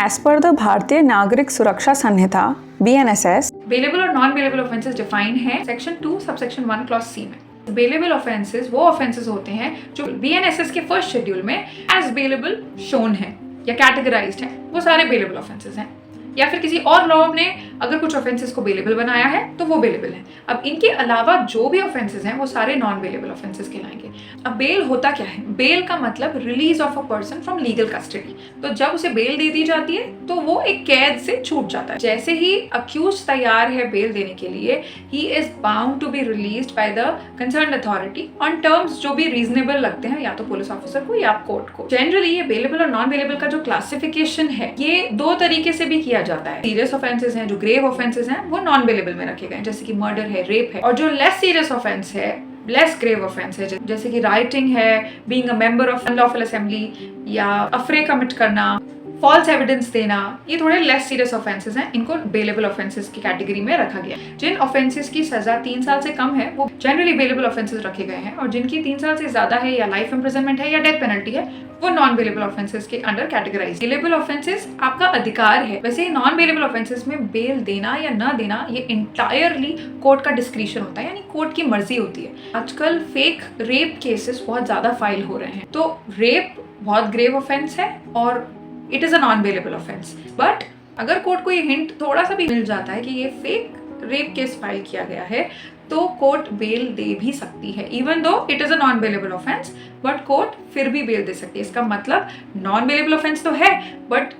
As per the भारतीय नागरिक सुरक्षा संहिता BNSS, बेलेबल और नॉन बेलेबल ऑफेंसेस डिफाइन है सेक्शन 2 सबसेक्शन 1 क्लॉज सी में। बेलेबल ऑफेंसेस वो ऑफेंसेस होते हैं जो BNSS के फर्स्ट शेड्यूल में एज बेलेबल शोन है या कैटेगराइज्ड है, वो सारे बेलेबल ऑफेंसेस हैं। या फिर किसी और लॉ ने अगर कुछ ऑफेंसेस को बेलेबल बनाया है तो वो बेलेबल है। अब इनके अलावा जो भी ऑफेंसेस हैं वो सारे नॉन बेलेबल ऑफेंसेस कहलाएंगे। अब बेल होता क्या है? बेल का मतलब release of a person from legal custody. तो जब उसे बेल दे दी जाती है तो वो एक कैद से छूट जाता है। जैसे ही अक्यूज तैयार है बेल देने के लिए, he is bound to be released by the concerned authority on terms जो भी रीजनेबल लगते हैं, या तो पुलिस ऑफिसर को या कोर्ट को। जनरली ये बेलेबल और नॉन बेलेबल का जो क्लासिफिकेशन है ये दो तरीके से भी किया जाता है। सीरियस ऑफेंसेस हैं, जो ग्रेव ऑफेंसेस हैं, वो नॉन बेलेबल में रखे गए, जैसे कि मर्डर है, रेप है। और जो लेस सीरियस ऑफेंस है, लेस ग्रेव ऑफेंस है, जैसे कि राइटिंग है, being a member of unlawful assembly या अफरे कमिट करना, फॉल्स एविडेंस देना, ये थोड़े लेस सीरियस ऑफेंसेस हैं। इनको बेलेबल ऑफेंसेस की कैटेगरी में रखा गया। जिन ऑफेंसेस की सजा 3 साल से कम है वो जनरली बेलेबल ऑफेंसेस रखे गए हैं, और जिनकी 3 साल से ज्यादा है या लाइफ इंप्रिजनमेंट है या डेथ पेनल्टी है वो नॉन बेलेबल ऑफेंसेस के अंडर कैटेगराइज। बेलेबल ऑफेंसेस आपका अधिकार है। वैसे नॉन बेलेबल ऑफेंसेस में बेल देना या ना देना ये इंटायरली कोर्ट का डिस्क्रिशन होता है, यानी कोर्ट की मर्जी होती है। आजकल फेक रेप केसेस बहुत ज्यादा फाइल हो रहे हैं। तो रेप बहुत ग्रेव ऑफेंस है और it is a non bailable offence. But अगर कोर्ट को ये हिंट थोड़ा सा भी मिल जाता है कि ये फेक रेप केस फाइल किया गया है तो कोर्ट बेल दे भी सकती है। Even though it is a non bailable offence, but court फिर भी बेल दे सकती है। इसका मतलब नॉन बेलेबल ऑफेंस तो है, बट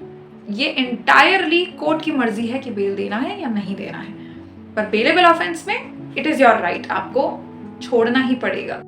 ये एंटायरली कोर्ट की मर्जी है कि बेल देना है या नहीं देना है। पर बेलेबल ऑफेंस में इट इज योर राइट, आपको छोड़ना ही पड़ेगा।